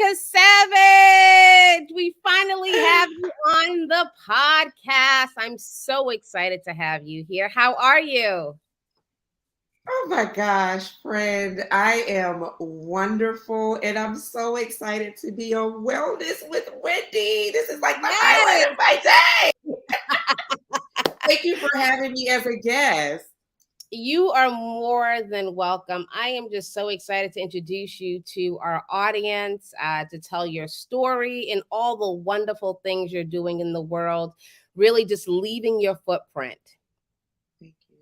Erica Savage. We finally have you on the podcast. I'm so excited to have you here. How are you? Oh my gosh, friend. I am wonderful and I'm so excited to be on Wellness with Wendy. This is like the highlight of my day. Thank you for having me as a guest. You are more than welcome. I am just so excited to introduce you to our audience, to tell your story and all the wonderful things you're doing in the world, really just leaving your footprint. Thank you.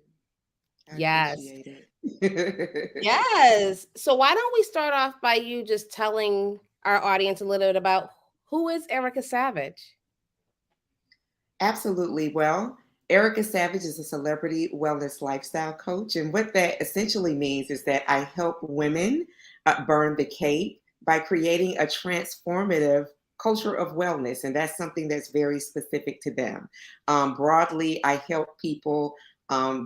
I Yes. appreciate it. Yes. So why don't we start off by you just telling our audience a little bit about who is Erica Savage? Absolutely. Well, Erica Savage is a celebrity wellness lifestyle coach. And what that essentially means is that I help women burn the cape by creating a transformative culture of wellness. And that's something that's very specific to them. Broadly, I help people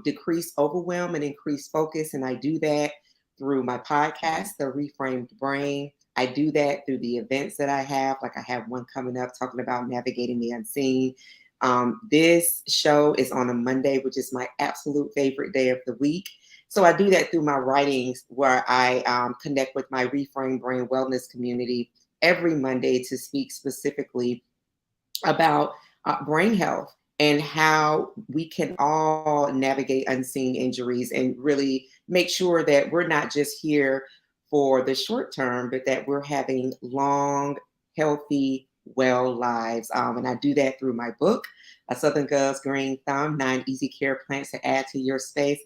decrease overwhelm and increase focus. And I do that through my podcast, The Reframed Brain. I do that through the events that I have. Like I have one coming up talking about navigating the unseen. This show is on a Monday, which is my absolute favorite day of the week. So I do that through my writings where I connect with my Reframed Brain Wellness community every Monday to speak specifically about brain health and how we can all navigate unseen injuries and really make sure that we're not just here for the short term, but that we're having long, healthy, well lives. And I do that through my book, A Southern Girl's Green Thumb, 9 Easy Care Plants to Add to Your Space.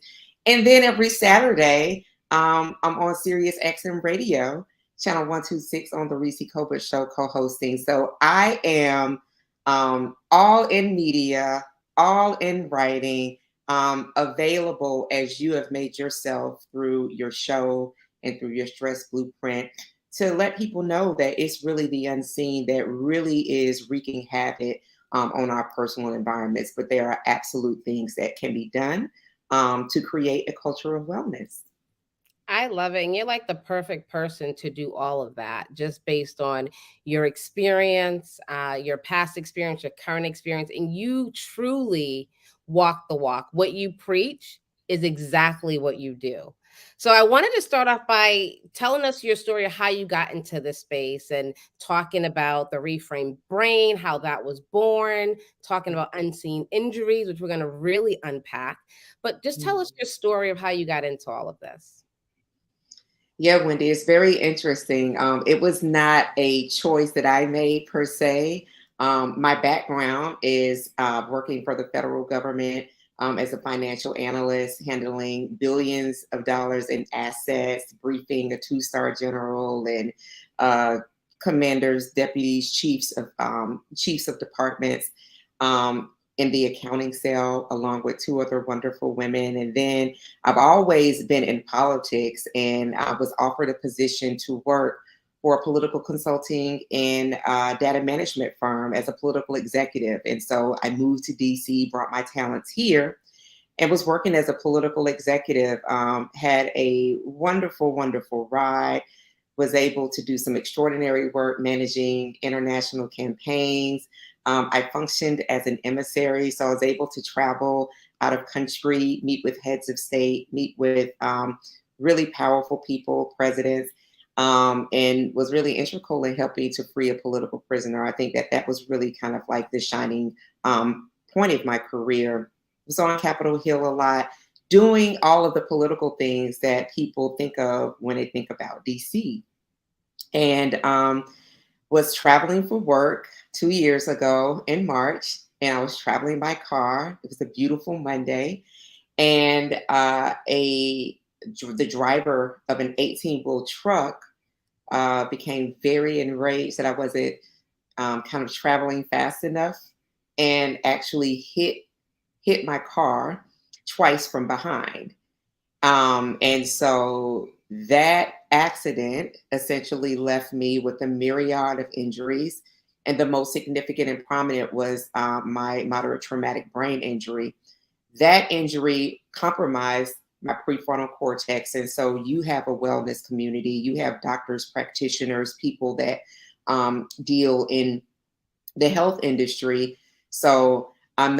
And then every Saturday, I'm on Sirius XM Radio, Channel 126 on the Reese Colbert Show co-hosting. So I am all in media, all in writing, available as you have made yourself through your show and through your stress blueprint to let people know that it's really the unseen that really is wreaking havoc on our personal environments. But there are absolute things that can be done to create a culture of wellness. I love it. And you're like the perfect person to do all of that, just based on your experience, your past experience, your current experience, and you truly walk the walk. What you preach is exactly what you do. So I wanted to start off by telling us your story of how you got into this space and talking about the reframed brain, how that was born, talking about unseen injuries, which we're going to really unpack. But just tell us your story of how you got into all of this. Yeah, Wendy, it's very interesting. It was not a choice that I made per se. My background is working for the federal government as a financial analyst, handling billions of dollars in assets, briefing a two-star general and commanders, deputies, chiefs of departments. In the accounting cell along with two other wonderful women. And then I've always been in politics and I was offered a position to work for a political consulting and data management firm as a political executive. And so I moved to DC, brought my talents here and was working as a political executive, had a wonderful, wonderful ride, was able to do some extraordinary work managing international campaigns. I functioned as an emissary, so I was able to travel out of country, meet with heads of state, meet with really powerful people, presidents, and was really integral in helping to free a political prisoner. I think that that was really kind of like the shining point of my career. I was on Capitol Hill a lot, doing all of the political things that people think of when they think about DC. And was traveling for work 2 years ago in March, and I was traveling by car. It was a beautiful Monday, and the driver of an 18-wheel truck became very enraged that I wasn't kind of traveling fast enough, and actually hit my car twice from behind. And so that accident essentially left me with a myriad of injuries. And the most significant and prominent was my moderate traumatic brain injury. That injury compromised my prefrontal cortex. And so you have a wellness community, you have doctors, practitioners, people that deal in the health industry. So I'm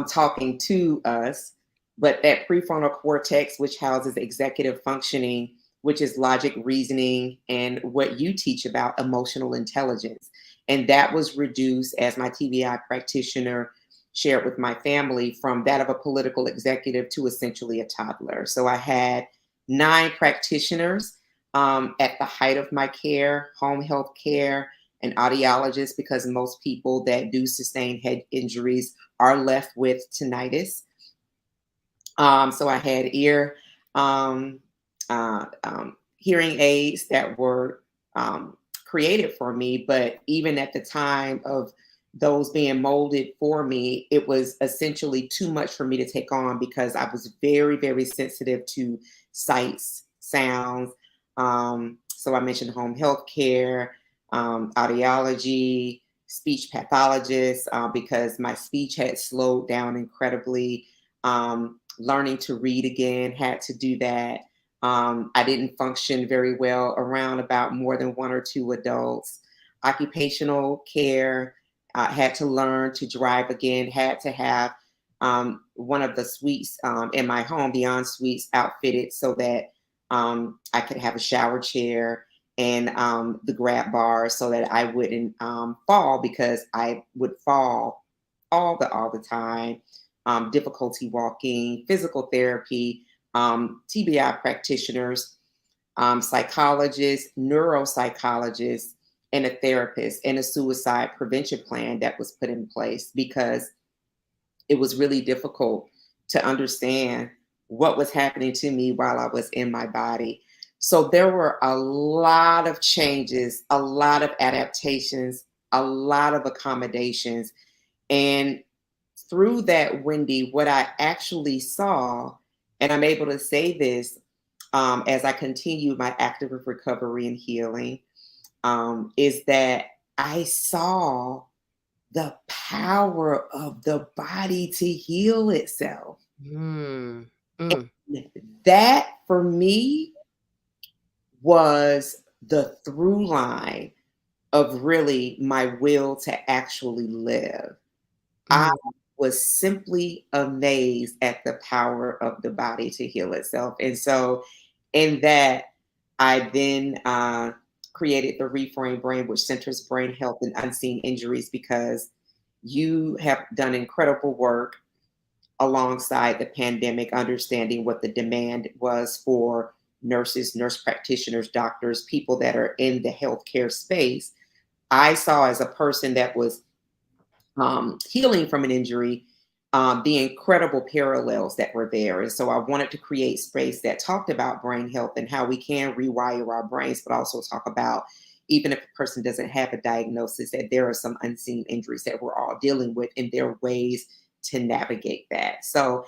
talking to us, but that prefrontal cortex, which houses executive functioning, which is logic, reasoning, and what you teach about emotional intelligence. And that was reduced, as my TBI practitioner shared with my family, from that of a political executive to essentially a toddler. So I had 9 practitioners at the height of my care, home health care, an audiologist, because most people that do sustain head injuries are left with tinnitus. So I had hearing aids that were created for me, but even at the time of those being molded for me, it was essentially too much for me to take on because I was very, very sensitive to sights, sounds. So I mentioned home health care, audiology, speech pathologist, because my speech had slowed down incredibly. Learning to read again, had to do that. I didn't function very well around about more than 1 or 2 adults. Occupational care, had to learn to drive again, had to have one of the suites in my home, Beyond Suites, outfitted so that I could have a shower chair and the grab bar so that I wouldn't fall, because I would fall all the time. Difficulty walking, physical therapy, TBI practitioners, psychologists, neuropsychologists, and a therapist, and a suicide prevention plan that was put in place, because it was really difficult to understand what was happening to me while I was in my body. So there were a lot of changes, a lot of adaptations, a lot of accommodations. And through that, Wendy, what I actually saw, and I'm able to say this as I continue my active recovery and healing, is that I saw the power of the body to heal itself. Mm. That for me was the through line of really my will to actually live. I was simply amazed at the power of the body to heal itself. And so in that, I then created the Reframed Brain, which centers brain health and unseen injuries, because you have done incredible work alongside the pandemic, understanding what the demand was for nurses, nurse practitioners, doctors, people that are in the healthcare space. I saw, as a person that was healing from an injury, the incredible parallels that were there. And so I wanted to create space that talked about brain health and how we can rewire our brains, but also talk about, even if a person doesn't have a diagnosis, that there are some unseen injuries that we're all dealing with, and there are ways to navigate that. So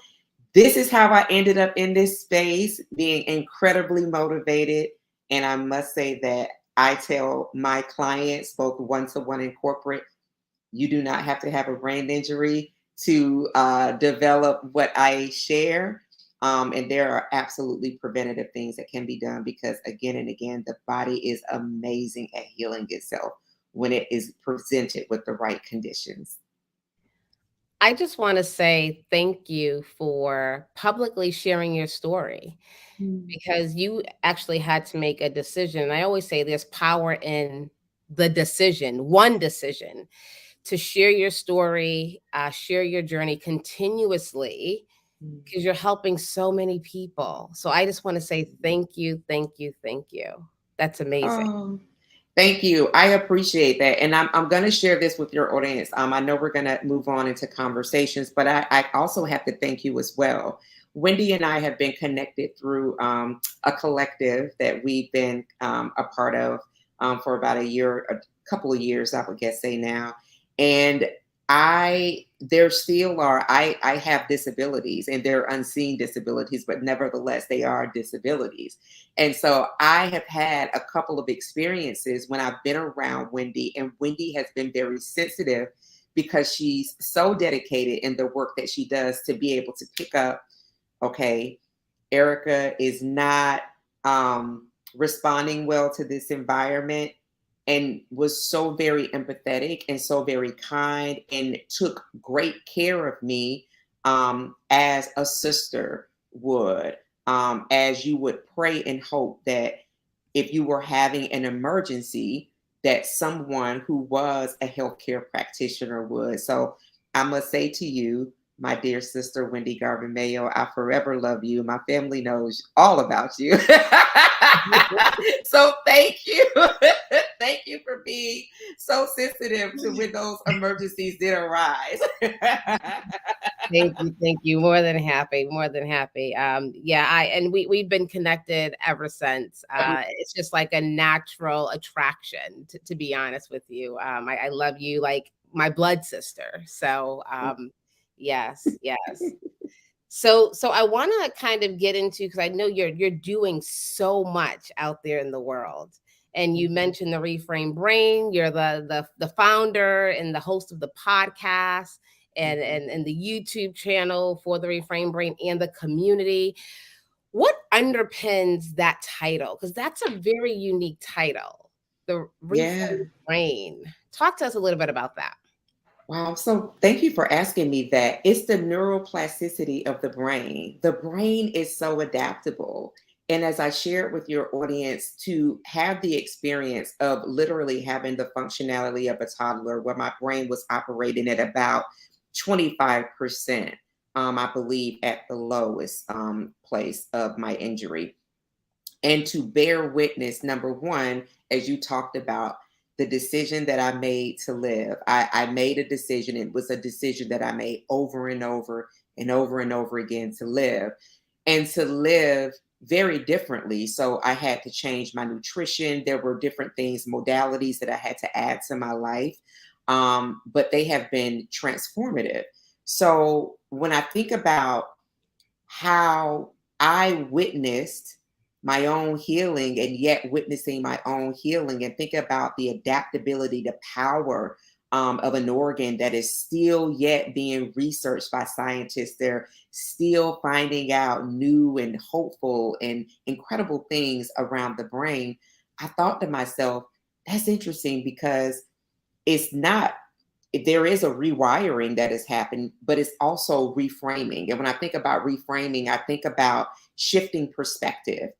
this is how I ended up in this space, being incredibly motivated. And I must say that I tell my clients, both one-to-one and corporate, you do not have to have a brain injury to develop what I share. And there are absolutely preventative things that can be done, because again and again, the body is amazing at healing itself when it is presented with the right conditions. I just want to say thank you for publicly sharing your story, because you actually had to make a decision. I always say there's power in the decision, one decision, to share your story, share your journey continuously, because you're helping so many people. So I just want to say thank you, thank you, thank you. That's amazing. Oh, thank you. I appreciate that. And I'm going to share this with your audience. I know we're going to move on into conversations, but I also have to thank you as well. Wendy and I have been connected through a collective that we've been a part of for about a couple of years, I would guess say now. And there still are, I have disabilities, and they're unseen disabilities, but nevertheless, they are disabilities. And so I have had a couple of experiences when I've been around Wendy, and Wendy has been very sensitive, because she's so dedicated in the work that she does, to be able to pick up, okay, Erica is not responding well to this environment, and was so very empathetic and so very kind and took great care of me, as a sister would, as you would pray and hope that if you were having an emergency, that someone who was a healthcare practitioner would. So I must say to you, my dear sister, Wendy Garvin Mayo, I forever love you. My family knows all about you. So thank you. Thank you for being so sensitive to when those emergencies did arise. Thank you. More than happy, more than happy. Yeah, we've been connected ever since. It's just like a natural attraction, to be honest with you. I love you like my blood sister. So, yes, yes. So I want to kind of get into, because I know you're doing so much out there in the world. And you mentioned the Reframed Brain. You're the founder and the host of the podcast and the YouTube channel for the Reframed Brain and the community. What underpins that title? Because that's a very unique title, the Yeah. Reframed Brain. Talk to us a little bit about that. Wow. So thank you for asking me that. It's the neuroplasticity of the brain. The brain is so adaptable. And as I shared with your audience, to have the experience of literally having the functionality of a toddler, where my brain was operating at about 25%, I believe, at the lowest place of my injury. And to bear witness, number one, as you talked about, the decision that I made to live. I made a decision. It was a decision that I made over and over and over and over again to live, and to live very differently. So I had to change my nutrition. There were different things, modalities that I had to add to my life, but they have been transformative. So when I think about how I witnessed my own healing and yet witnessing my own healing, and think about the adaptability, the power of an organ that is still yet being researched by scientists. They're still finding out new and hopeful and incredible things around the brain. I thought to myself, that's interesting, because it's not, there is a rewiring that has happened, but it's also reframing. And when I think about reframing, I think about shifting perspective.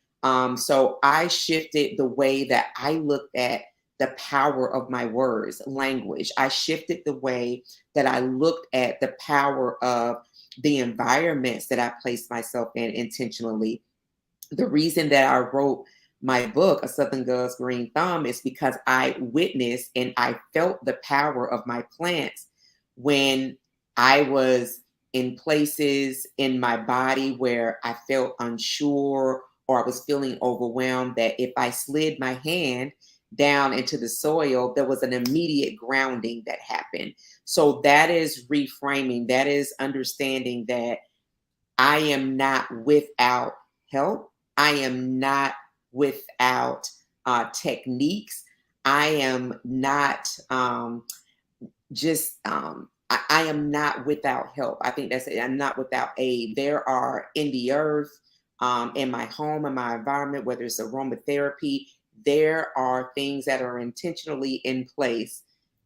So I shifted the way that I looked at the power of my words, language. I shifted the way that I looked at the power of the environments that I placed myself in intentionally. The reason that I wrote my book, A Southern Girl's Green Thumb, is because I witnessed and I felt the power of my plants when I was in places in my body where I felt unsure or I was feeling overwhelmed, that if I slid my hand down into the soil, there was an immediate grounding that happened. So that is reframing. That is understanding that I am not without help. I am not without techniques. I am not I am not without help. I think that's it. I'm not without aid. There are in the earth, in my home, in my environment, whether it's aromatherapy, there are things that are intentionally in place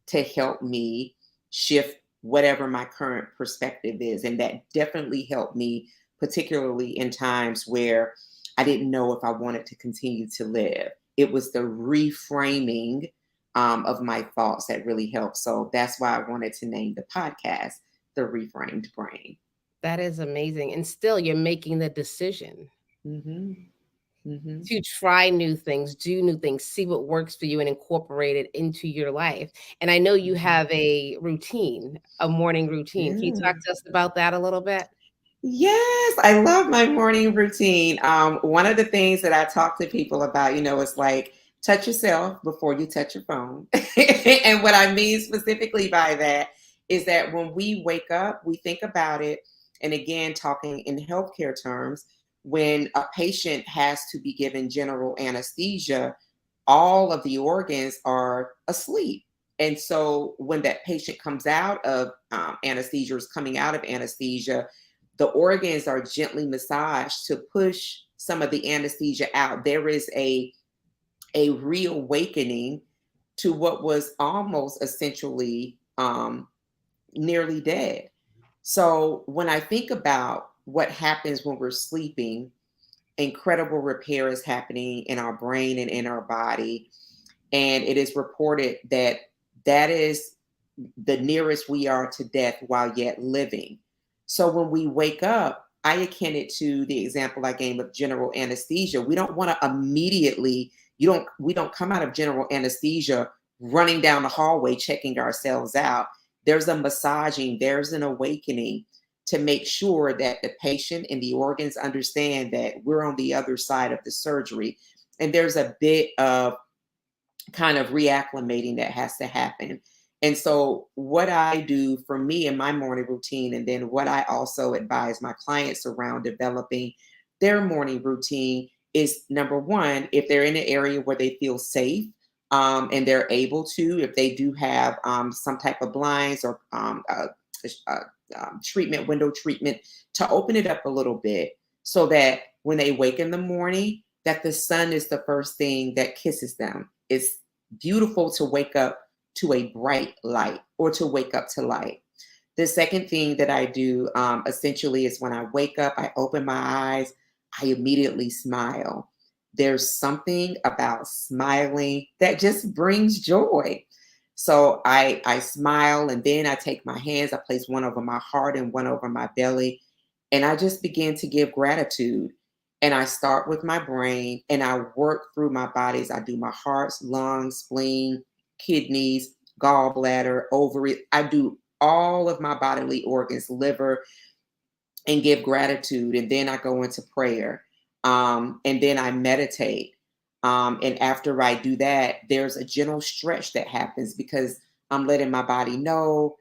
to help me shift whatever my current perspective is. And that definitely helped me, particularly in times where I didn't know if I wanted to continue to live. It was the reframing of my thoughts that really helped. So that's why I wanted to name the podcast The Reframed Brain. That is amazing. And still, you're making the decision Mm-hmm. Mm-hmm. to try new things, do new things, see what works for you, and incorporate it into your life. And I know you have a routine, a morning routine. Can you Yeah. talk to us about that a little bit? Yes, I love my morning routine. One of the things that I talk to people about, is like, touch yourself before you touch your phone. And what I mean specifically by that is that when we wake up, we think about it. And again, talking in healthcare terms, when a patient has to be given general anesthesia, all of the organs are asleep. And so when that patient comes out of anesthesia, is coming out of anesthesia, the organs are gently massaged to push some of the anesthesia out. There is a reawakening to what was almost essentially nearly dead. So when I think about what happens when we're sleeping, incredible repair is happening in our brain and in our body. And it is reported that that is the nearest we are to death while yet living. So when we wake up, I akin it to the example I gave of general anesthesia. We don't want to immediately, we don't come out of general anesthesia running down the hallway checking ourselves out. There's a massaging, there's an awakening to make sure that the patient and the organs understand that we're on the other side of the surgery. And there's a bit of kind of reacclimating that has to happen. And so, what I do for me in my morning routine, and then what I also advise my clients around developing their morning routine is number one, if they're in an area where they feel safe and they're able to, if they do have some type of blinds or treatment, window treatment, to open it up a little bit so that when they wake in the morning, that the sun is the first thing that kisses them. It's beautiful to wake up to a bright light or to wake up to light. The second thing that I do essentially is when I wake up, I open my eyes, I immediately smile. There's something about smiling that just brings joy. So I smile, and then I take my hands, I place one over my heart and one over my belly, and I just begin to give gratitude. And I start with my brain and I work through my bodies. I do my hearts, lungs, spleen, kidneys, gallbladder, ovary. I do all of my bodily organs, liver, and give gratitude. And then I go into prayer. And then I meditate. And after I do that, there's a gentle stretch that happens because I'm letting my body know,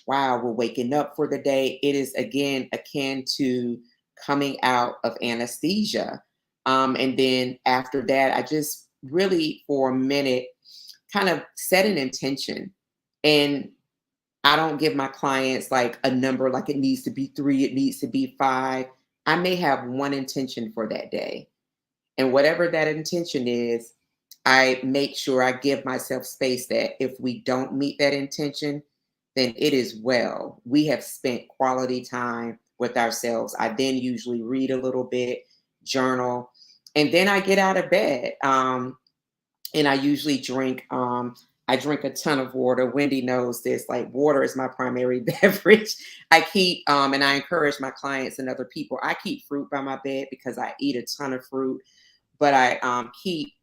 wow, we're waking up for the day. It is again akin to coming out of anesthesia. And then after that, I just really for a minute kind of set an intention. And I don't give my clients like a number, like it needs to be 3, it needs to be 5. I may have one intention for that day. And whatever that intention is, I make sure I give myself space that if we don't meet that intention, then it is well. We have spent quality time with ourselves. I then usually read a little bit, journal, and then I get out of bed. And I usually drink, I drink a ton of water. Wendy knows this, like water is my primary beverage. I keep, and I encourage my clients and other people, I keep fruit by my bed because I eat a ton of fruit, but I keep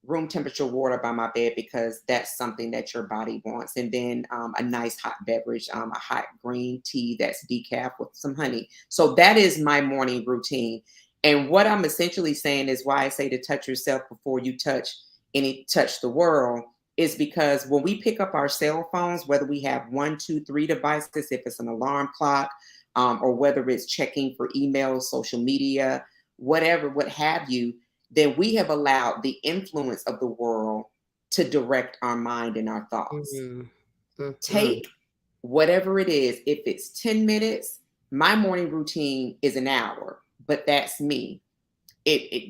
room temperature water by my bed because that's something that your body wants. And then a nice hot beverage, a hot green tea that's decaf with some honey. So that is my morning routine. And what I'm essentially saying is why I say to touch yourself before you touch the world is because when we pick up our cell phones, whether we have 1, 2, 3 devices, if it's an alarm clock, or whether it's checking for emails, social media, whatever, what have you, then we have allowed the influence of the world to direct our mind and our thoughts. Mm-hmm. Take whatever it is. If it's 10 minutes, my morning routine is an hour, but that's me.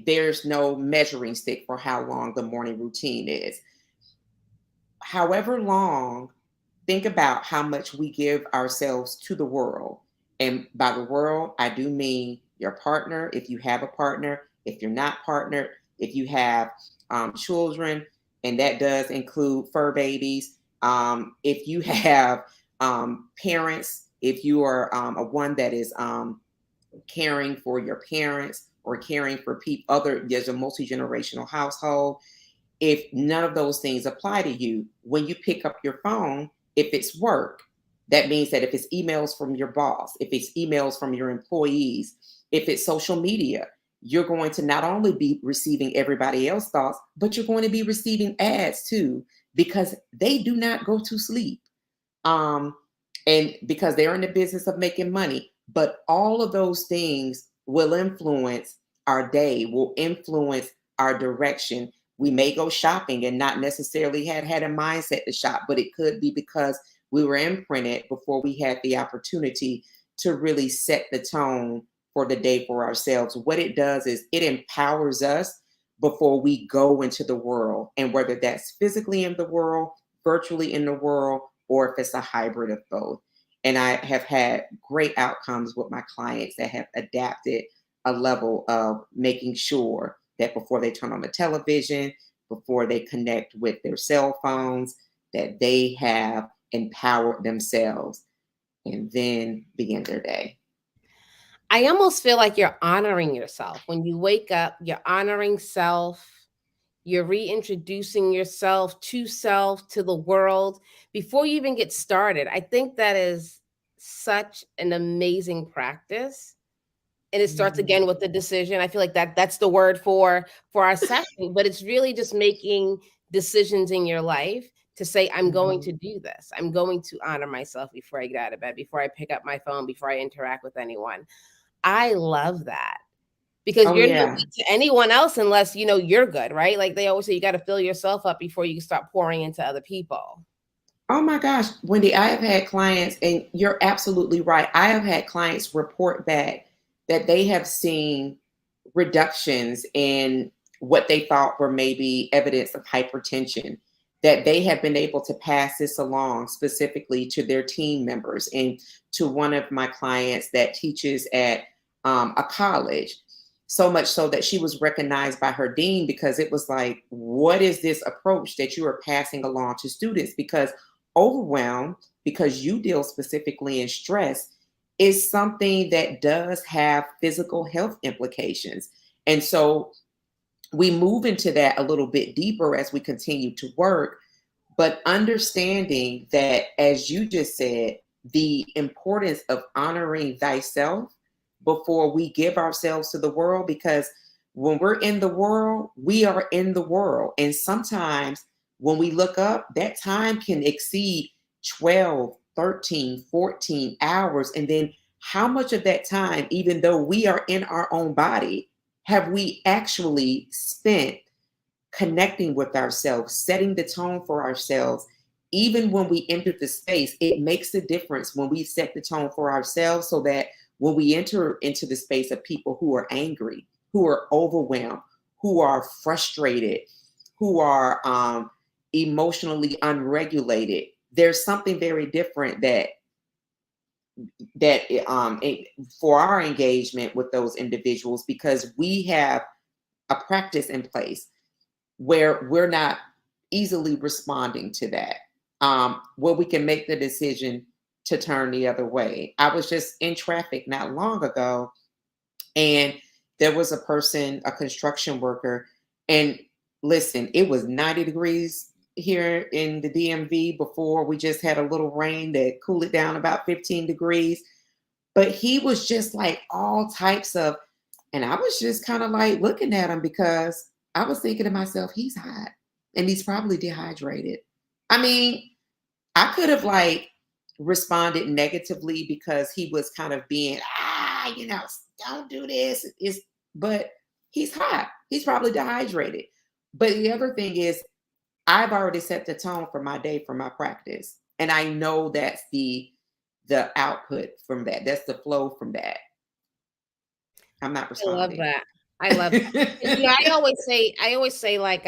There's no measuring stick for how long the morning routine is. However long, think about how much we give ourselves to the world. And by the world, I do mean your partner, if you have a partner, if you're not partnered, if you have children, and that does include fur babies. If you have parents, if you are a one that is caring for your parents or caring for people, there's a multi-generational household. If none of those things apply to you, when you pick up your phone, if it's work, that means that if it's emails from your boss, if it's emails from your employees, if it's social media, you're going to not only be receiving everybody else's thoughts, but you're going to be receiving ads too, because they do not go to sleep. And because they're in the business of making money. But all of those things will influence our day, will influence our direction. We may go shopping and not necessarily had a mindset to shop, but it could be because we were imprinted before we had the opportunity to really set the tone for the day for ourselves. What it does is it empowers us before we go into the world, and whether that's physically in the world, virtually in the world, or if it's a hybrid of both. And I have had great outcomes with my clients that have adapted a level of making sure that before they turn on the television, before they connect with their cell phones, that they have empowered themselves and then begin their day. I almost feel like you're honoring yourself. When you wake up, you're honoring self. You're reintroducing yourself, to the world before you even get started. I think that is such an amazing practice. And it starts Mhm. again with the decision. I feel like that's the word for our session, but it's really just making decisions in your life to say, I'm going to Mhm. do this. I'm going to honor myself before I get out of bed, before I pick up my phone, before I interact with anyone. I love that, because Oh you're no yeah. good to anyone else unless you know you're good, right? Like they always say, you got to fill yourself up before you start pouring into other people. Oh my gosh, Wendy, I have had clients, and you're absolutely right. I have had clients report back that they have seen reductions in what they thought were maybe evidence of hypertension, that they have been able to pass this along specifically to their team members. And to one of my clients that teaches at a college, so much so that she was recognized by her dean, because it was like, what is this approach that you are passing along to students? Because overwhelm, because you deal specifically in stress, is something that does have physical health implications. And so we move into that a little bit deeper as we continue to work, but understanding that, as you just said, the importance of honoring thyself before we give ourselves to the world. Because when we're in the world, we are in the world. And sometimes when we look up, that time can exceed 12, 13, 14 hours. And then how much of that time, even though we are in our own body, have we actually spent connecting with ourselves, setting the tone for ourselves? Even when we enter the space, it makes a difference when we set the tone for ourselves, so that when we enter into the space of people who are angry, who are overwhelmed, who are frustrated, who are emotionally unregulated, there's something very different that for our engagement with those individuals, because we have a practice in place where we're not easily responding to that, where we can make the decision to turn the other way. I was just in traffic not long ago, and there was a person, a construction worker, and listen, it was 90 degrees here in the DMV before. We just had a little rain that cooled it down about 15 degrees. But he was just like all types of, and I was just kind of like looking at him, because I was thinking to myself, he's hot and he's probably dehydrated. I mean, I could have like responded negatively because he was kind of being, don't do this. But he's hot. He's probably dehydrated. But the other thing is, I've already set the tone for my day, for my practice. And I know that's the output from that. That's the flow from that. I'm not I love responding. that. I love that. And, I always say, like,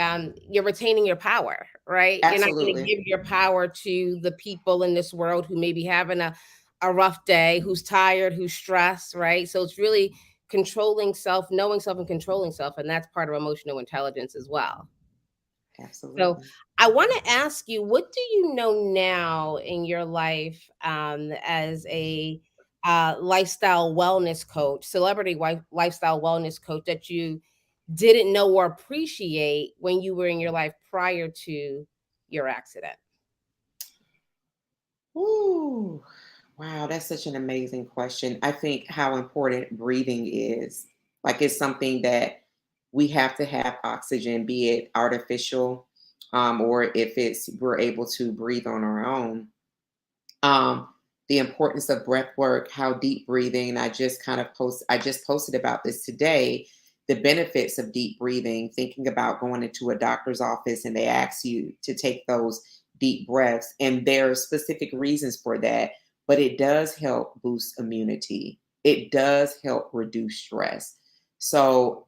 you're retaining your power, right? You're not going to Absolutely. give your power to the people in this world who may be having a rough day, who's tired, who's stressed, right? So it's really controlling self, knowing self, and controlling self, and that's part of emotional intelligence as well. So Absolutely. I want to ask you, what do you know now in your life, as a lifestyle wellness coach, lifestyle wellness coach, that you didn't know or appreciate when you were in your life prior to your accident? Ooh, wow, that's such an amazing question. I think how important breathing is. Like, it's something that we have to have oxygen, be it artificial, or if it's we're able to breathe on our own. um, the importance of breath work, how deep breathing, and I just posted about this today, the benefits of deep breathing, thinking about going into a doctor's office and they ask you to take those deep breaths. And there are specific reasons for that. but it does help boost immunity. It does help reduce stress. So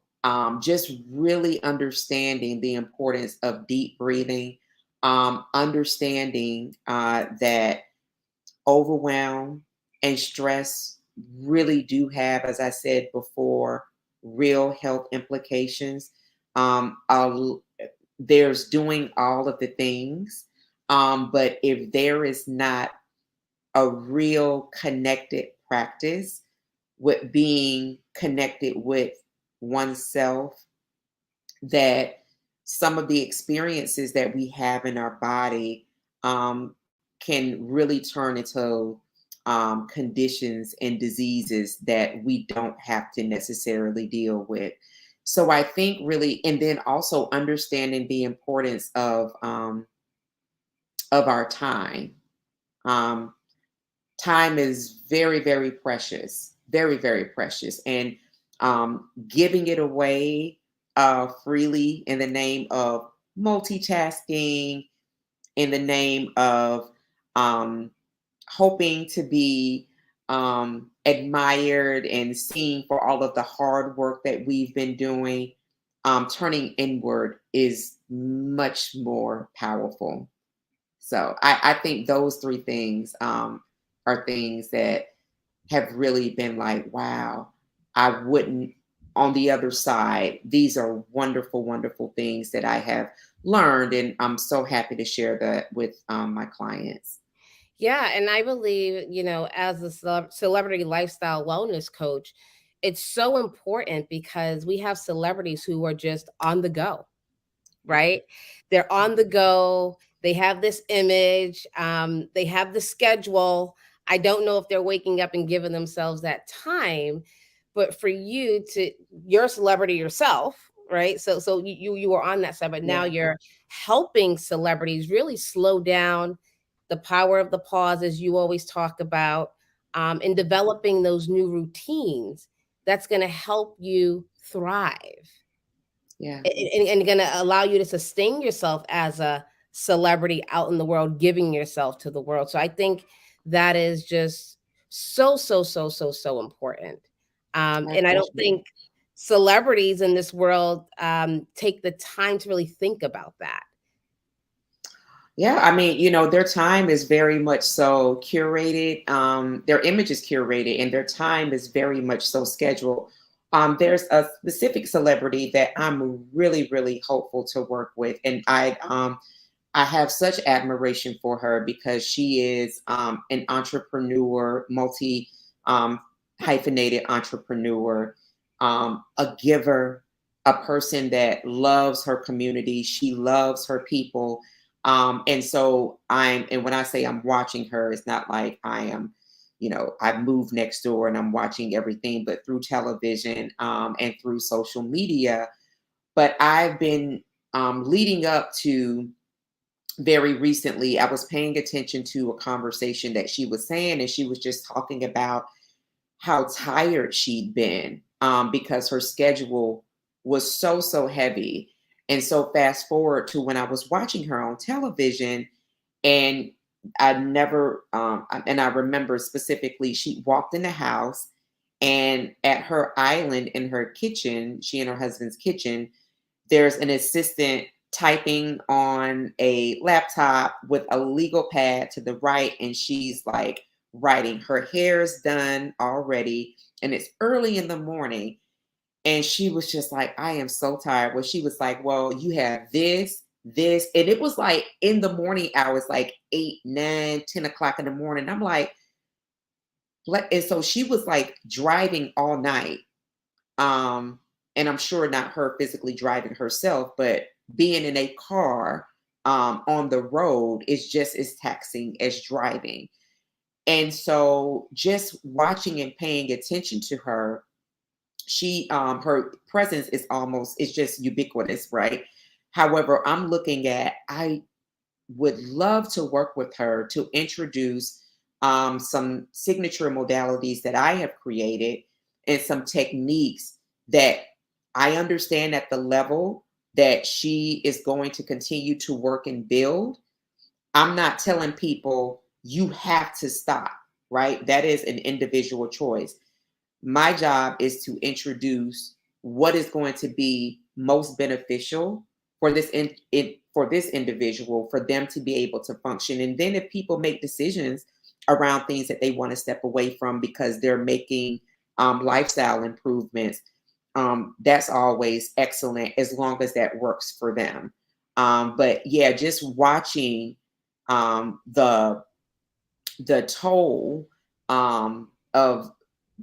just really understanding the importance of deep breathing, understanding that overwhelm and stress really do have, as I said before, real health implications. There's doing all of the things, but if there is not a real connected practice with being connected with oneself, that some of the experiences that we have in our body can really turn into conditions and diseases that we don't have to necessarily deal with. So I think really, and then also understanding the importance of our time. Um, Time is very, very precious, very, very precious, and giving it away freely in the name of multitasking, in the name of um, hoping to be admired and seen for all of the hard work that we've been doing, turning inward is much more powerful. So I think those three things are things that have really been like, wow, I wouldn't, on the other side, these are wonderful, wonderful things that I have learned. And I'm so happy to share that with my clients. Yeah, and I believe, as a celebrity lifestyle wellness coach, it's so important because we have celebrities who are just on the go, Yeah. right? They're on the go. They have this image. They have the schedule. I don't know if they're waking up and giving themselves that time, but for you to, you're a celebrity yourself, right? So you were on that side, but now Yeah. you're helping celebrities really slow down, the power of the pause, as you always talk about, and developing those new routines that's going to help you thrive Yeah. and going to allow you to sustain yourself as a celebrity out in the world, giving yourself to the world. So I think that is just so important. I And I don't appreciate it. think celebrities in this world take the time to really think about that. Yeah, I mean, their time is very much so curated. Their image is curated, and their time is very much so scheduled. There's a specific celebrity that I'm really, really hopeful to work with, and I have such admiration for her because she is an entrepreneur, multi um, hyphenated entrepreneur, a giver, a person that loves her community. She loves her people. And so and when I say I'm watching her, it's not like I am, I've moved next door and I'm watching everything, but through television and through social media. But I've been leading up to very recently, I was paying attention to a conversation that she was saying, and she was just talking about how tired she'd been because her schedule was so heavy. And so, fast forward to when I was watching her on television, and I remember specifically, she walked in the house, and at her island in her kitchen, she and her husband's kitchen, there's an assistant typing on a laptop with a legal pad to the right, and she's like writing. Her hair's done already, and it's early in the morning. And she was just like, I am so tired. Well, she was like, well, you have this. And it was like in the morning hours, like 8, 9, 10 o'clock in the morning. I'm like, and so she was like driving all night, and I'm sure not her physically driving herself, but being in a car on the road is just as taxing as driving. And so just watching and paying attention to her, her presence is almost, it's just ubiquitous, right? However, I would love to work with her to introduce some signature modalities that I have created and some techniques that I understand at the level that she is going to continue to work and build. I'm not telling people you have to stop. right? That is an individual choice. My job is to introduce what is going to be most beneficial for for this individual, for them to be able to function. And then if people make decisions around things that they want to step away from because they're making lifestyle improvements, that's always excellent as long as that works for them. But yeah, just watching the toll of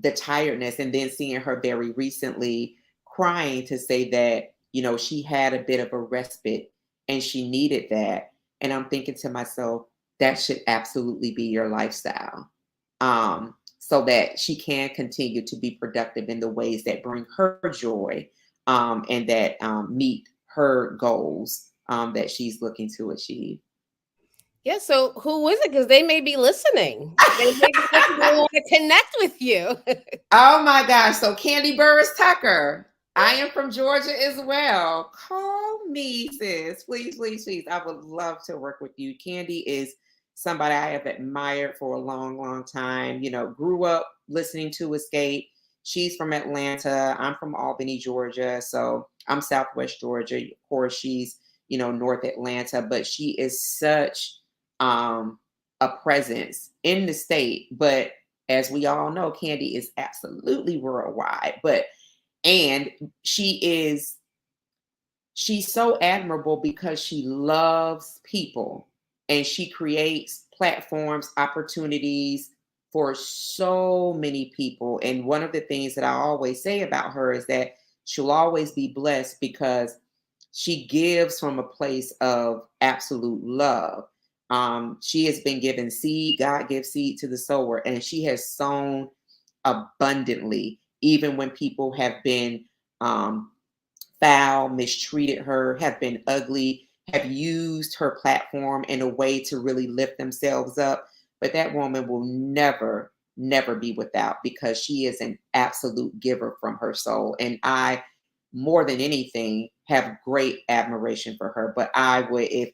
the tiredness, and then seeing her very recently crying to say that, you know, she had a bit of a respite and she needed that. And I'm thinking to myself, that should absolutely be your lifestyle. So that she can continue to be productive in the ways that bring her joy, and that meet her goals that she's looking to achieve. Yeah, so who is it? Because they may be listening. They may be listening and want to connect with you. Oh my gosh. So Candy Burris Tucker. I am from Georgia as well. Call me, sis. Please, please, please. I would love to work with you. Candy is somebody I have admired for a long, long time. You know, grew up listening to Escape. She's from Atlanta. I'm from Albany, Georgia. So I'm Southwest Georgia. Of course, she's, you know, North Atlanta, but she is such a presence in the state. But as we all know, Candy is absolutely worldwide. And she's so admirable because she loves people and she creates platforms, opportunities for so many people. And one of the things that I always say about her is that she'll always be blessed because she gives from a place of absolute love. She has been given seed. God gives seed to the sower, and she has sown abundantly, even when people have been foul, mistreated her, have been ugly, have used her platform in a way to really lift themselves up. But that woman will never, never be without, because she is an absolute giver from her soul. And I, more than anything, have great admiration for her. But I would, if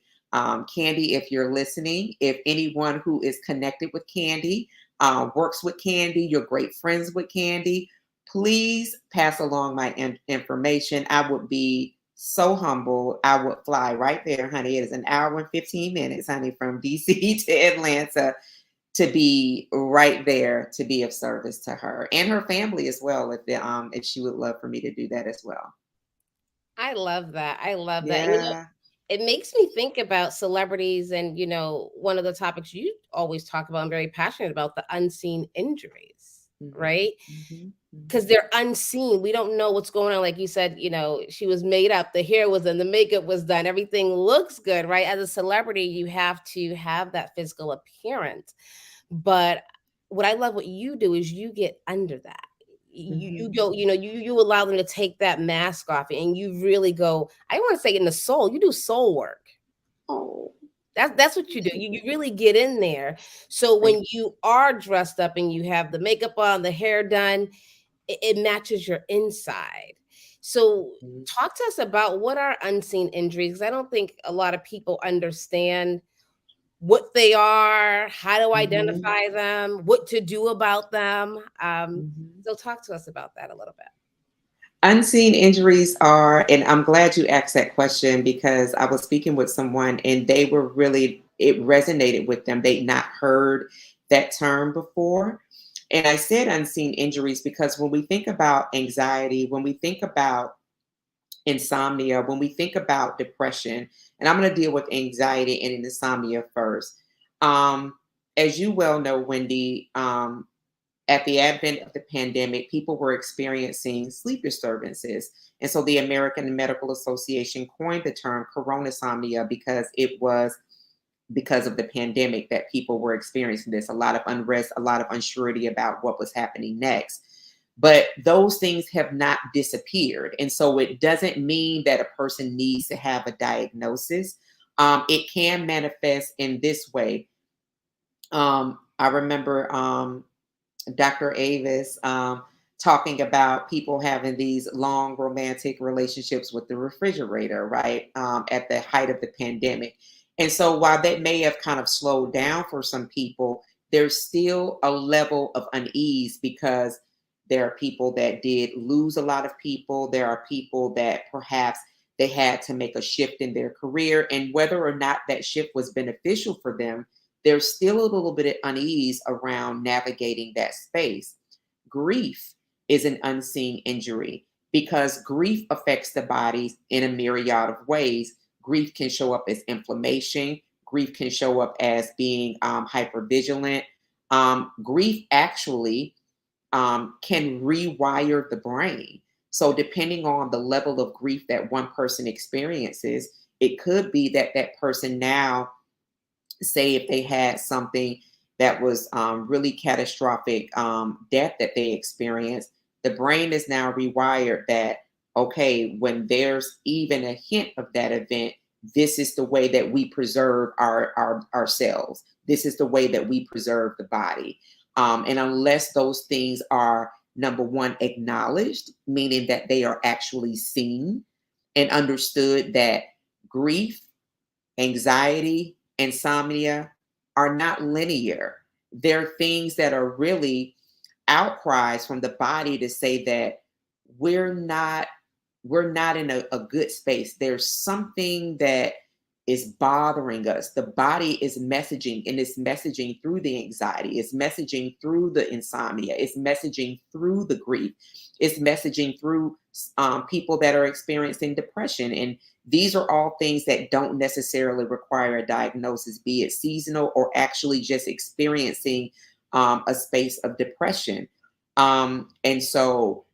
Candy, if you're listening, if anyone who is connected with Candy, works with Candy, you're great friends with Candy, please pass along my information. I would be so humble. I would fly right there, honey. It is an hour and 15 minutes, honey, from DC to Atlanta, to be right there to be of service to her and her family as well, if she would love for me to do that as well. I love that. I love that. And Yeah. it makes me think about celebrities, and one of the topics you always talk about, I'm very passionate about, the unseen injuries, Mm-hmm, right? mm-hmm, Because they're unseen. We don't know what's going on. Like you said, she was made up, the hair was done, the makeup was done, everything looks good, right? As a celebrity, you have to have that physical appearance. But what I love what you do is you get under that. You mm-hmm. go, you allow them to take that mask off, and you really go, I want to say, in the soul. You do soul work. Oh, That's what you do. You really get in there. So thank when you are dressed up and you have the makeup on, the hair done, it matches your inside. So you. talk to us about what are unseen injuries, because I don't think a lot of people understand what they are, how to Mm-hmm, identify them, what to do about them. mm-hmm. So talk to us about that a little bit. Unseen injuries are, and I'm glad you asked that question, because I was speaking with someone and they were really, it resonated with them. They'd not heard that term before. And I said unseen injuries because when we think about anxiety, when we think about insomnia, when we think about depression, and I'm going to deal with anxiety and insomnia first. Um, as you well know, Wendy, at the advent of the pandemic, people were experiencing sleep disturbances. And so the American Medical Association coined the term coronasomnia because it was because of the pandemic that people were experiencing this, a lot of unrest, a lot of unsurety about what was happening next. But those things have not disappeared. And so it doesn't mean that a person needs to have a diagnosis. It can manifest in this way. I remember Dr. Avis talking about people having these long romantic relationships with the refrigerator, right? At the height of the pandemic. And so while that may have kind of slowed down for some people, there's still a level of unease because there are people that did lose a lot of people. There are people that perhaps they had to make a shift in their career, and whether or not that shift was beneficial for them, there's still a little bit of unease around navigating that space. Grief is an unseen injury because grief affects the body in a myriad of ways. Grief can show up as inflammation. Grief can show up as being hypervigilant. Grief actually can rewire the brain. So, depending on the level of grief that one person experiences, it could be that that person now, say, if they had something that was really catastrophic death that they experienced, the brain is now rewired that, okay, when there's even a hint of that event, this is the way that we preserve ourselves. This is the way that we preserve the body. And unless those things are, number one, acknowledged, meaning that they are actually seen and understood, that grief, anxiety, insomnia are not linear. They're things that are really outcries from the body to say that we're not in a good space. There's something that is bothering us. The body is messaging, and it's messaging through the anxiety, it's messaging through the insomnia, it's messaging through the grief, it's messaging through people that are experiencing depression. And these are all things that don't necessarily require a diagnosis, be it seasonal or actually just experiencing a space of depression. And so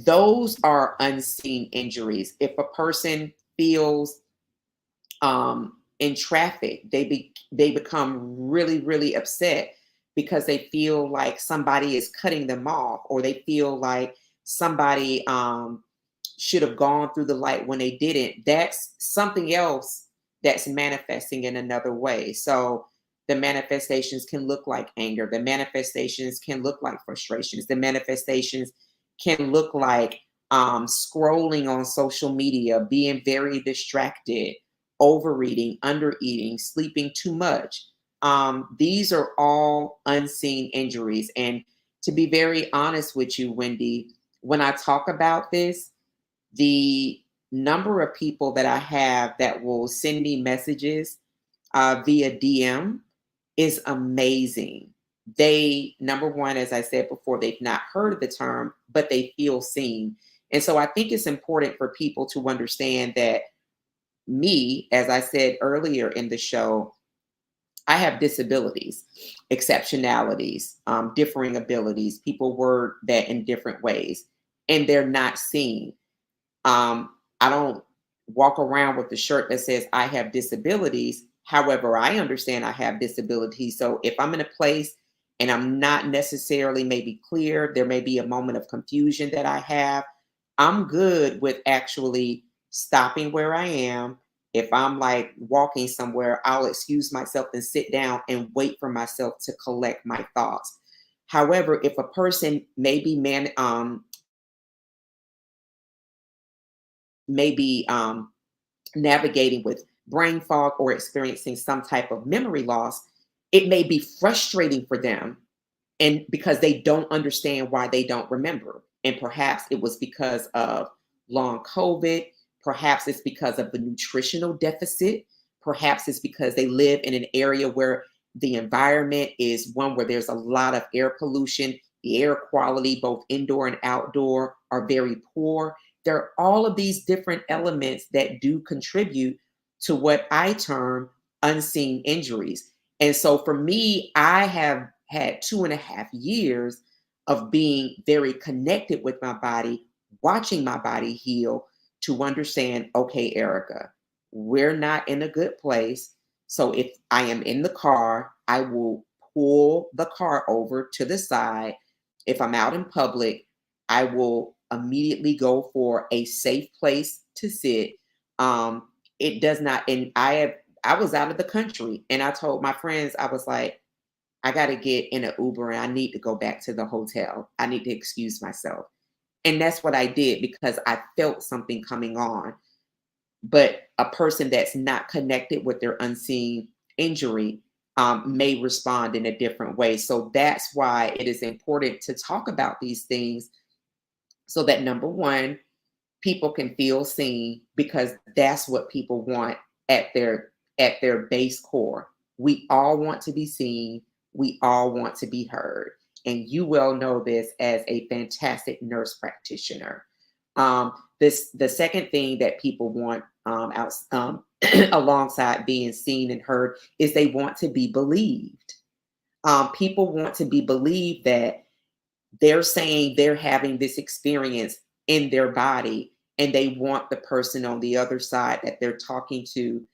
those are unseen injuries. If a person feels in traffic, they become really, really upset because they feel like somebody is cutting them off, or they feel like somebody should have gone through the light when they didn't. That's something else that's manifesting in another way. So the manifestations can look like anger. The manifestations can look like frustrations. The manifestations can look like scrolling on social media, being very distracted, overeating, undereating, sleeping too much. These are all unseen injuries. And to be very honest with you, Wendy, when I talk about this, the number of people that I have that will send me messages via DM is amazing. They, number one, as I said before, they've not heard of the term, but they feel seen. And so I think it's important for people to understand that me, as I said earlier in the show, I have disabilities, exceptionalities, differing abilities. People word that in different ways, and they're not seen. I don't walk around with the shirt that says I have disabilities. However, I understand I have disabilities. So if I'm in a place and I'm not necessarily maybe clear, there may be a moment of confusion that I have. I'm good with actually stopping where I am. If I'm like walking somewhere, I'll excuse myself and sit down and wait for myself to collect my thoughts. However, if a person maybe navigating with brain fog or experiencing some type of memory loss, it may be frustrating for them, and because they don't understand why they don't remember. And perhaps it was because of long COVID. Perhaps it's because of the nutritional deficit. Perhaps it's because they live in an area where the environment is one where there's a lot of air pollution. The air quality, both indoor and outdoor, are very poor. There are all of these different elements that do contribute to what I term unseen injuries. And so for me, I have had 2.5 years of being very connected with my body, watching my body heal, to understand, okay, Erica, we're not in a good place. So if I am in the car, I will pull the car over to the side. If I'm out in public, I will immediately go for a safe place to sit. It does not, and I was out of the country, and I told my friends, I was like, I got to get in an Uber and I need to go back to the hotel. I need to excuse myself. And that's what I did because I felt something coming on. But a person that's not connected with their unseen injury, may respond in a different way. So that's why it is important to talk about these things, so that number one, people can feel seen, because that's what people want at their base core. We all want to be seen. We all want to be heard. And you well know this as a fantastic nurse practitioner. The second thing that people want, alongside being seen and heard, is they want to be believed. People want to be believed that they're saying they're having this experience in their body, and they want the person on the other side that they're talking to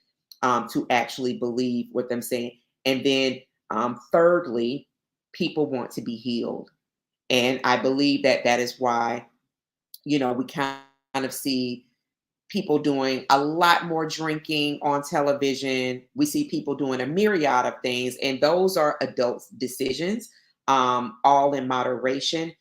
actually believe what they're saying. And then, thirdly, people want to be healed. And I believe that that is why, we kind of see people doing a lot more drinking on television. We see people doing a myriad of things, and those are adults' decisions, all in moderation,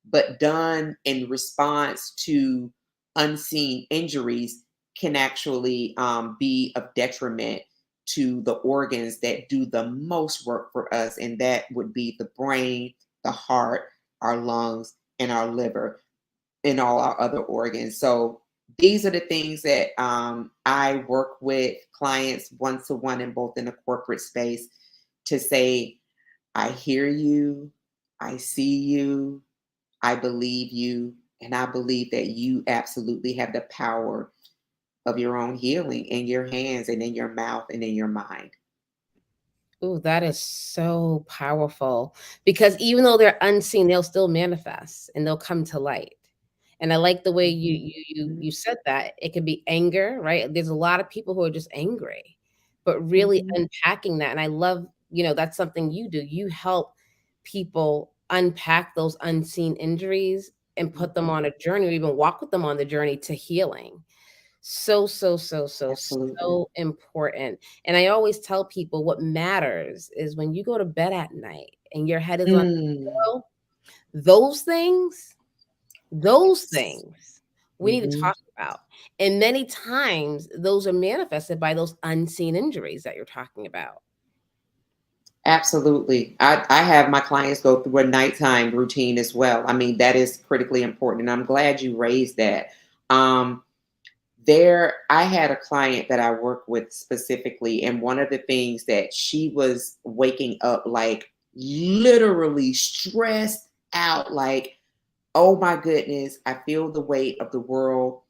but done in response to unseen injuries can actually be of detriment to the organs that do the most work for us, and that would be the brain, the heart, our lungs, and our liver, and all our other organs. So these are the things that I work with clients one-to-one, and both in the corporate space, to say, I hear you, I see you, I believe you, and I believe that you absolutely have the power of your own healing in your hands and in your mouth and in your mind. Ooh, that is so powerful, because even though they're unseen, they'll still manifest and they'll come to light. And I like the way you Mhm. you you you said that. It could be anger, right? There's a lot of people who are just angry, but really Mhm. unpacking that. And I love, that's something you do. You help people unpack those unseen injuries and put them Mhm. on a journey, or even walk with them on the journey to healing. So, so, so, so, Absolutely. so important. And I always tell people what matters is when you go to bed at night and your head is on the Mm. pillow, those things, those Yes. things we need to Mhm. talk about. And many times those are manifested by those unseen injuries that you're talking about. Absolutely. I have my clients go through a nighttime routine as well. I mean, that is critically important. And I'm glad you raised that. Um, I had a client that I work with specifically, and one of the things that she was waking up like literally stressed out, like, oh my goodness, I feel the weight of the world.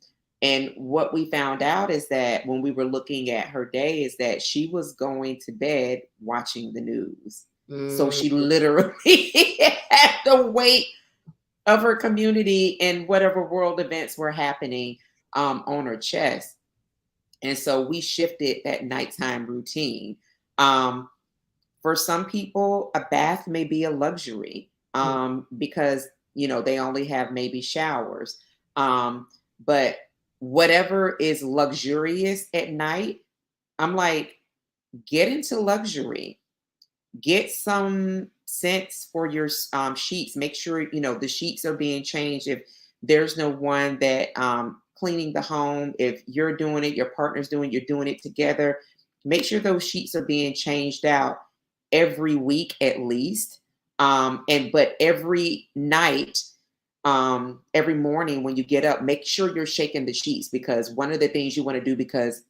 And what we found out is that when we were looking at her day, is that she was going to bed watching the news. So Mm, she literally had the weight of her community and whatever world events were happening on her chest. And so we shifted that nighttime routine. Um, for some people, a bath may be a luxury, because they only have maybe showers. But whatever is luxurious at night, I'm like, get into luxury. Get some scents for your sheets. Make sure the sheets are being changed. If there's no one that cleaning the home, if you're doing it, your partner's doing, you're doing it together. Make sure those sheets are being changed out every week at least. And but every night, every morning when you get up, make sure you're shaking the sheets, because one of the things you want to do, because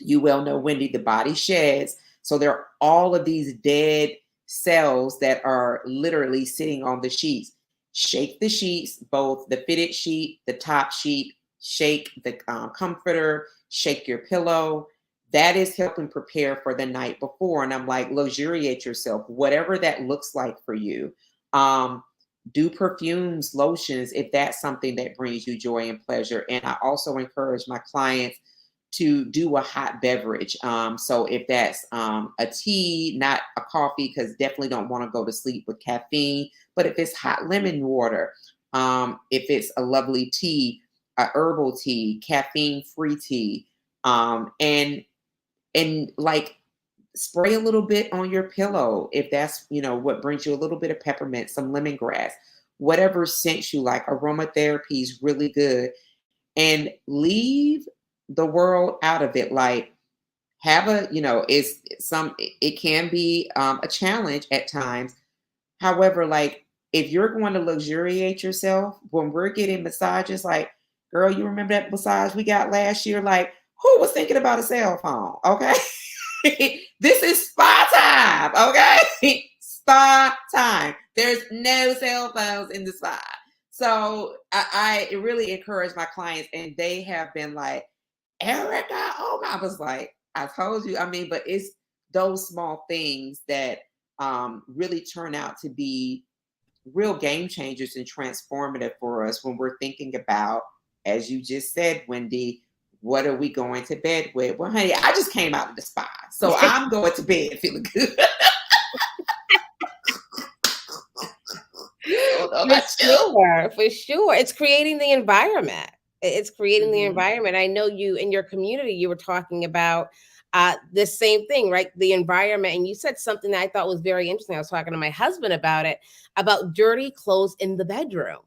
you well know, Wendy, the body sheds. So there are all of these dead cells that are literally sitting on the sheets. Shake the sheets, both the fitted sheet, the top sheet, shake the comforter, shake your pillow. That is helping prepare for the night before. And I'm like, luxuriate yourself, whatever that looks like for you. Do perfumes, lotions, if that's something that brings you joy and pleasure. And I also encourage my clients to do a hot beverage. So if that's a tea, not a coffee, because definitely don't want to go to sleep with caffeine. But if it's hot lemon water, if it's a lovely tea, a herbal tea, caffeine-free tea, and like spray a little bit on your pillow if that's what brings you a little bit of peppermint, some lemongrass, whatever scents you like. Aromatherapy is really good, and leave the world out of it. Like, have a, it can be a challenge at times. However, like if you're going to luxuriate yourself, when we're getting massages, like, girl, you remember that massage we got last year? Like, who was thinking about a cell phone? Okay. This is spa time. Okay. Spa time. There's no cell phones in the spa. So I really encourage my clients, and they have been like, Erica, oh my, I was like, I told you. I mean, but it's those small things that really turn out to be real game changers and transformative for us when we're thinking about, as you just said, Wendy, what are we going to bed with? Well, honey, I just came out of the spa, so I'm going to bed feeling good. For sure. It's creating the environment. It's creating the environment. I know you in your community, you were talking about the same thing, right? The environment. And you said something that I thought was very interesting. I was talking to my husband about it, about dirty clothes in the bedroom.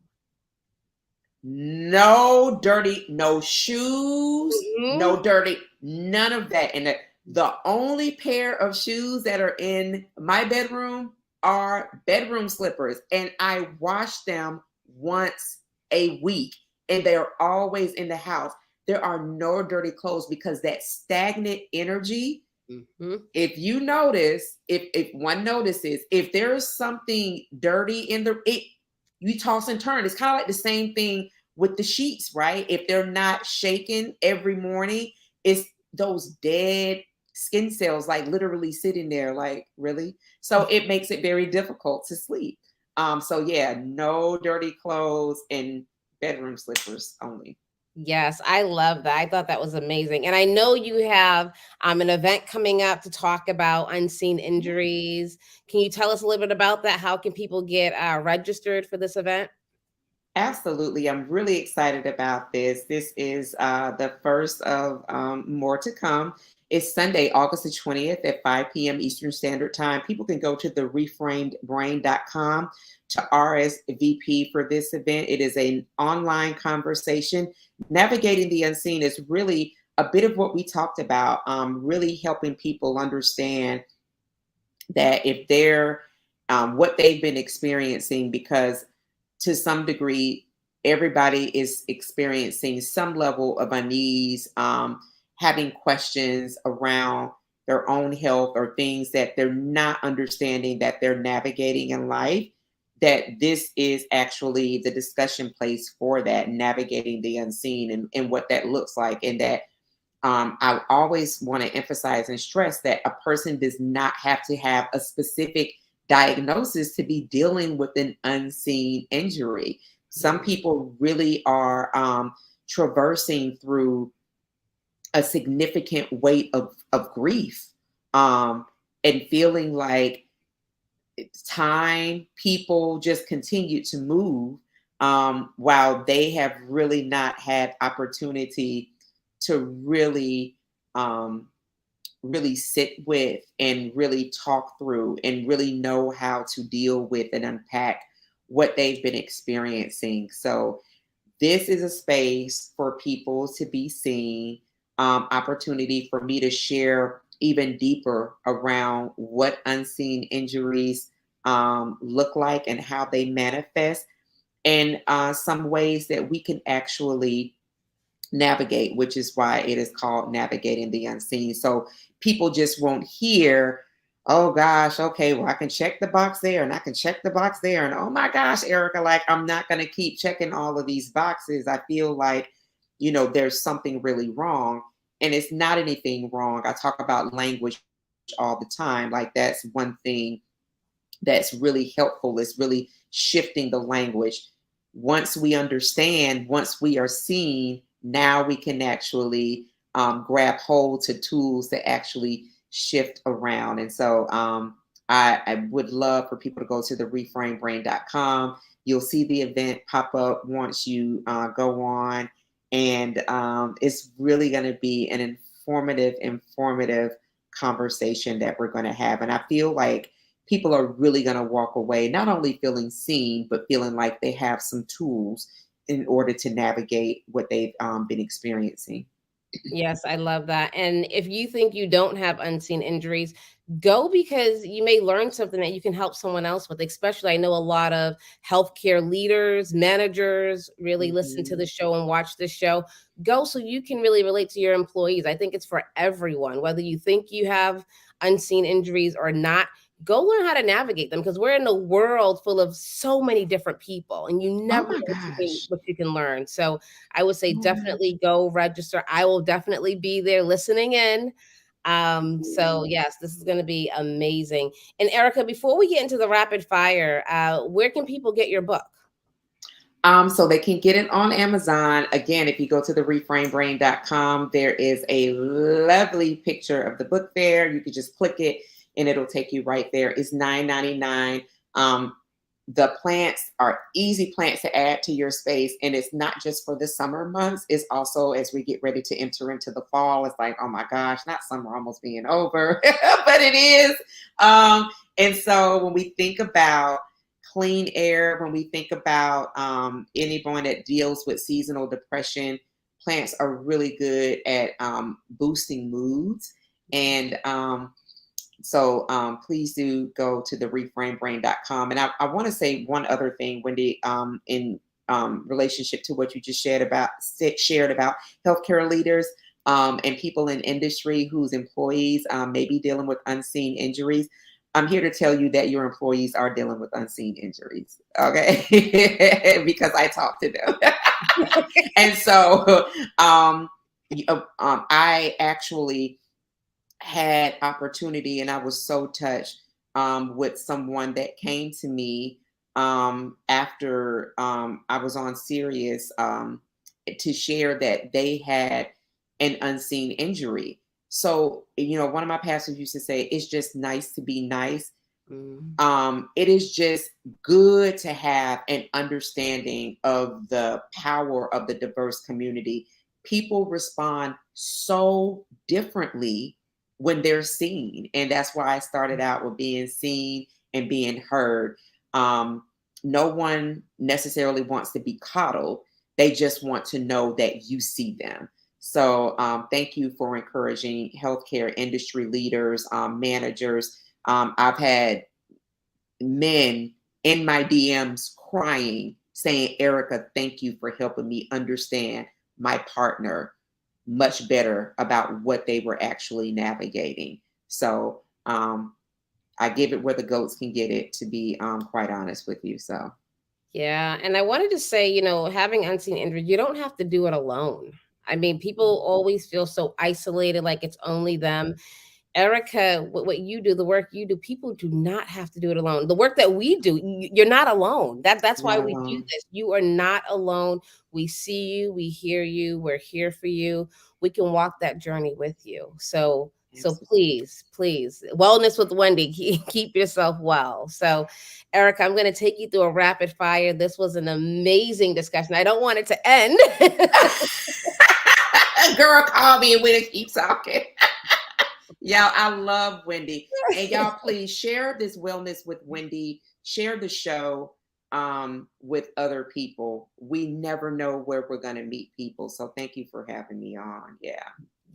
No dirty, no shoes, no dirty, none of that. And the only pair of shoes that are in my bedroom are bedroom slippers. And I wash them once a week, and they're always in the house. There are no dirty clothes, because that stagnant energy, if you notice, if one notices, if there's something dirty in you toss and turn. It's kind of like the same thing with the sheets, right? If they're not shaken every morning, it's those dead skin cells, like literally sitting there, like, really? So it makes it very difficult to sleep. So yeah, no dirty clothes and bedroom slippers only. Yes, I love that. I thought that was amazing. And I know you have an event coming up to talk about unseen injuries. Can you tell us a little bit about that? How can people get registered for this event? Absolutely. I'm really excited about this. This is the first of more to come. It's Sunday, August the 20th at 5 p.m. Eastern Standard Time. People can go to the reframedbrain.com to RSVP for this event. It is an online conversation. Navigating the unseen is really a bit of what we talked about, really helping people understand that if they're what they've been experiencing, because to some degree, everybody is experiencing some level of unease, having questions around their own health or things that they're not understanding that they're navigating in life, that this is actually the discussion place for that, navigating the unseen and what that looks like. And that I always want to emphasize and stress that a person does not have to have a specific diagnosis to be dealing with an unseen injury. Some people really are traversing through a significant weight of grief, and feeling like time, people just continue to move, while they have really not had opportunity to really really sit with and really talk through and really know how to deal with and unpack what they've been experiencing. So this is a space for people to be seen, opportunity for me to share even deeper around what unseen injuries look like and how they manifest, and some ways that we can actually navigate, which is why it is called Navigating the Unseen. So people just won't hear, oh gosh, okay, well, I can check the box there and I can check the box there. And oh my gosh, Erica, like, I'm not going to keep checking all of these boxes. I feel like, there's something really wrong. And it's not anything wrong. I talk about language all the time. Like, that's one thing that's really helpful, is really shifting the language. Once we understand, once we are seen, now we can actually grab hold to tools that actually shift around. And so I would love for people to go to the reframebrain.com. You'll see the event pop up once you go on. And it's really going to be an informative conversation that we're going to have. And I feel like people are really going to walk away not only feeling seen, but feeling like they have some tools in order to navigate what they've been experiencing. Yes, I love that. And if you think you don't have unseen injuries, go, because you may learn something that you can help someone else with. Especially, I know a lot of healthcare leaders, managers really listen to Mhm. the show and watch this show. Go so you can really relate to your employees. I think it's for everyone, whether you think you have unseen injuries or not. Go learn how to navigate them, because we're in a world full of so many different people and you Oh never know my gosh. what you can learn. So I would say Yeah. definitely go register. I will definitely be there listening in. So Mhm. yes, this is going to be amazing. And Erica, before we get into the rapid fire, where can people get your book? So they can get it on Amazon. Again, if you go to the reframebrain.com, there is a lovely picture of the book there. You can just click it and it'll take you right there. It's $9.99. The plants are easy plants to add to your space. And it's not just for the summer months. It's also as we get ready to enter into the fall. It's like, oh my gosh, not summer almost being over, but it is. And so when we think about clean air, when we think about anyone that deals with seasonal depression, plants are really good at boosting moods. And please do go to the reframebrain.com. And I want to say one other thing, Wendy, in relationship to what you just shared about healthcare leaders and people in industry whose employees may be dealing with unseen injuries. I'm here to tell you that your employees are dealing with unseen injuries, okay? Because I talk to them. And so I actually had opportunity, and I was so touched with someone that came to me after I was on Sirius to share that they had an unseen injury. So, one of my pastors used to say, it's just nice to be nice. Mm. It is just good to have an understanding of the power of the diverse community. People respond so differently when they're seen. And that's why I started out with being seen and being heard. No one necessarily wants to be coddled, they just want to know that you see them. So, thank you for encouraging healthcare industry leaders, managers. I've had men in my DMs crying, saying, Erica, thank you for helping me understand my partner much better about what they were actually navigating. So I give it where the goats can get it, to be quite honest with you. So, Yeah. And I wanted to say, having unseen injuries, you don't have to do it alone. I mean, people always feel so isolated, like it's only them. Erica, what you do, the work you do, people do not have to do it alone. The work that we do, you're not alone. That's why not we do alone. this. You are not alone. We see you, we hear you, we're here for you. We can walk that journey with you. So Absolutely. please, wellness with Wendy. Keep yourself well. So, Erica, I'm going to take you through a rapid fire. This was an amazing discussion. I don't want it to end. Girl, call me and we'll keep talking. Y'all, I love Wendy. And y'all, please share this Wellness with Wendy. Share the show with other people. We never know where we're going to meet people. So thank you for having me on. Yeah.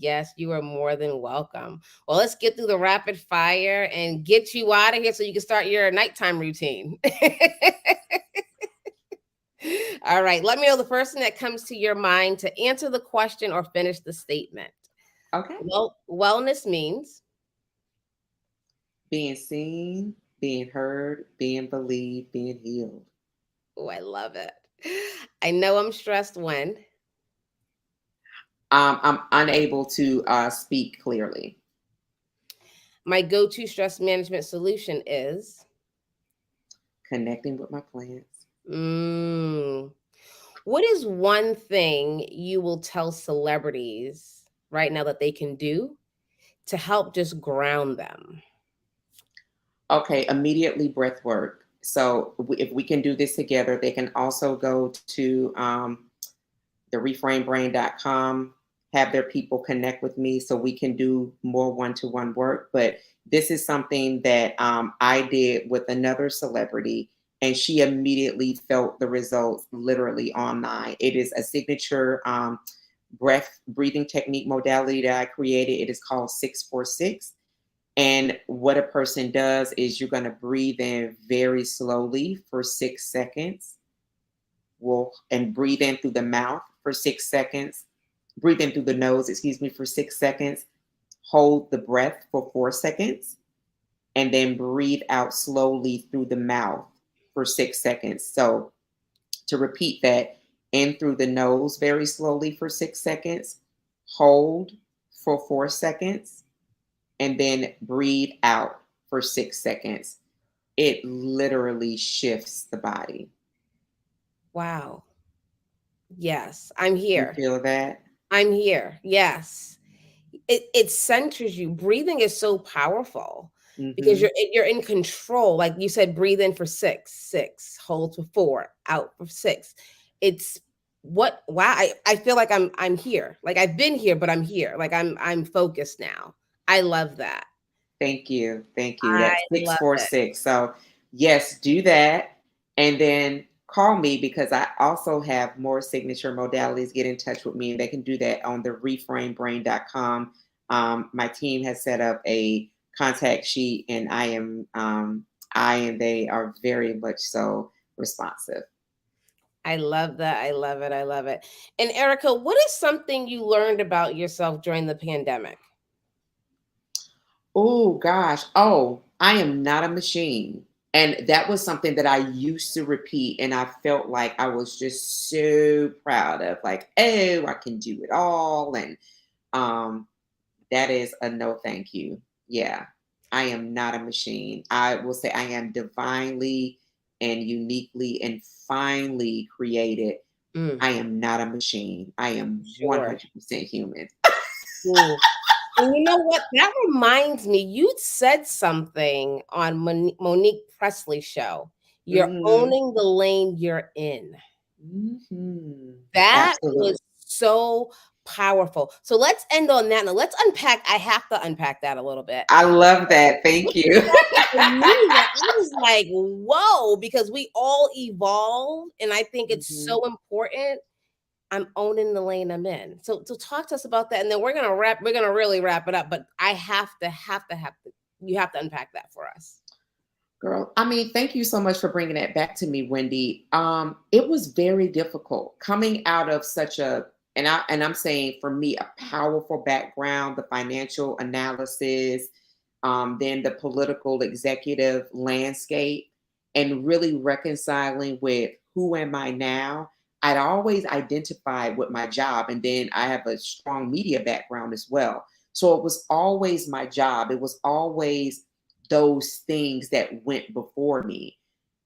Yes, you are more than welcome. Well, let's get through the rapid fire and get you out of here so you can start your nighttime routine. All right. Let me know the first thing that comes to your mind to answer the question or finish the statement. Okay. Well, wellness means. Being seen, being heard, being believed, being healed. Oh, I love it. I know I'm stressed when. I'm unable to speak clearly. My go to stress management solution is. Connecting with my plants. Mm, what is one thing you will tell celebrities right now that they can do to help just ground them? Okay, immediately breath work. So if we can do this together, they can also go to the reframebrain.com, have their people connect with me so we can do more one-to-one work. But this is something that I did with another celebrity, and she immediately felt the results literally online. It is a signature breathing technique modality that I created. It is called 646. And what a person does is you're going to breathe in very slowly for 6 seconds. And breathe in through the mouth for 6 seconds. Breathe in through the nose, for 6 seconds. Hold the breath for 4 seconds. And then breathe out slowly through the mouth for 6 seconds. So to repeat that, in through the nose very slowly for 6 seconds. Hold for 4 seconds. And then breathe out for 6 seconds. It literally shifts the body. Wow. Yes, I'm here. You feel that? I'm here. Yes. It centers you. Breathing is so powerful because you're in control. Like you said, breathe in for 6, hold for 4, out for 6. It's wow. I feel like I'm here. Like I've been here, but I'm here. Like I'm focused now. I love that. Thank you. That's I love 646. So yes, do that. And then call me because I also have more signature modalities. Get in touch with me and they can do that on the reframebrain.com. My team has set up a contact sheet and I and they are very much so responsive. I love that. I love it. I love it. And Erica, what is something you learned about yourself during the pandemic? Oh gosh. Oh, I am not a machine. And that was something that I used to repeat. And I felt like I was just so proud of, like, oh, I can do it all. And that is a no thank you. Yeah. I am not a machine. I will say I am divinely and uniquely and finely created. I am not a machine. I am 100% human. And you know what? That reminds me, you said something on Monique Presley's show. You're owning the lane you're in. That Absolutely. was so powerful. So let's end on that. Now let's unpack. I have to unpack that a little bit. I love that. Thank you. I was like, whoa, because we all evolve. And I think it's so important. I'm owning the lane I'm in. So talk to us about that. And then we're going to really wrap it up, but I you have to unpack that for us. Girl, I mean, thank you so much for bringing that back to me, Wendy. It was very difficult coming out of such and I'm saying for me, a powerful background, the financial analysis, then the political executive landscape, and really reconciling with who am I now? I'd always identified with my job, and then I have a strong media background as well. So it was always my job. It was always those things that went before me.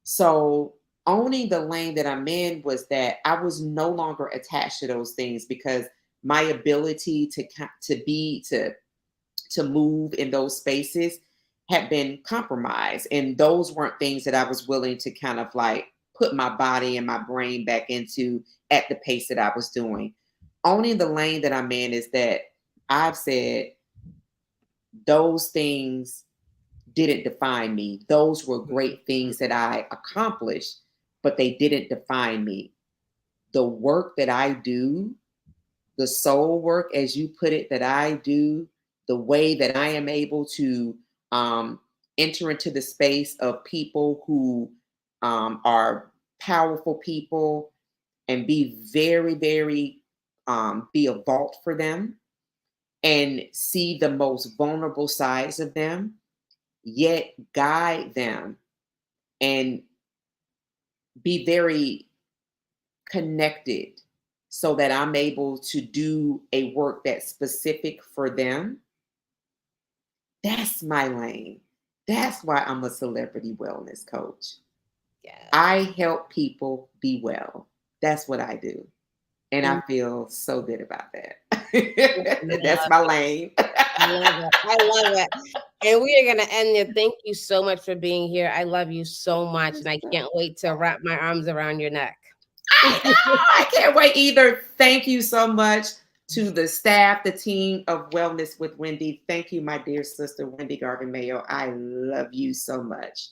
So owning the lane that I'm in was that I was no longer attached to those things because my ability to move in those spaces had been compromised, and those weren't things that I was willing to kind of like put my body and my brain back into at the pace that I was doing. Owning the lane that I'm in is that I've said those things didn't define me. Those were great things that I accomplished, but they didn't define me. The work that I do, the soul work, as you put it, that I do, the way that I am able to enter into the space of people who are powerful people and be very, very, be a vault for them and see the most vulnerable sides of them, yet guide them and be very connected so that I'm able to do a work that's specific for them. That's my lane. That's why I'm a celebrity wellness coach. Yeah. I help people be well. That's what I do. And I feel so good about that. That's my lane. I love it. And we are going to end there. Thank you so much for being here. I love you so much. And I can't wait to wrap my arms around your neck. I can't wait either. Thank you so much to the staff, the team of Wellness with Wendy. Thank you, my dear sister, Wendy Garvin Mayo. I love you so much.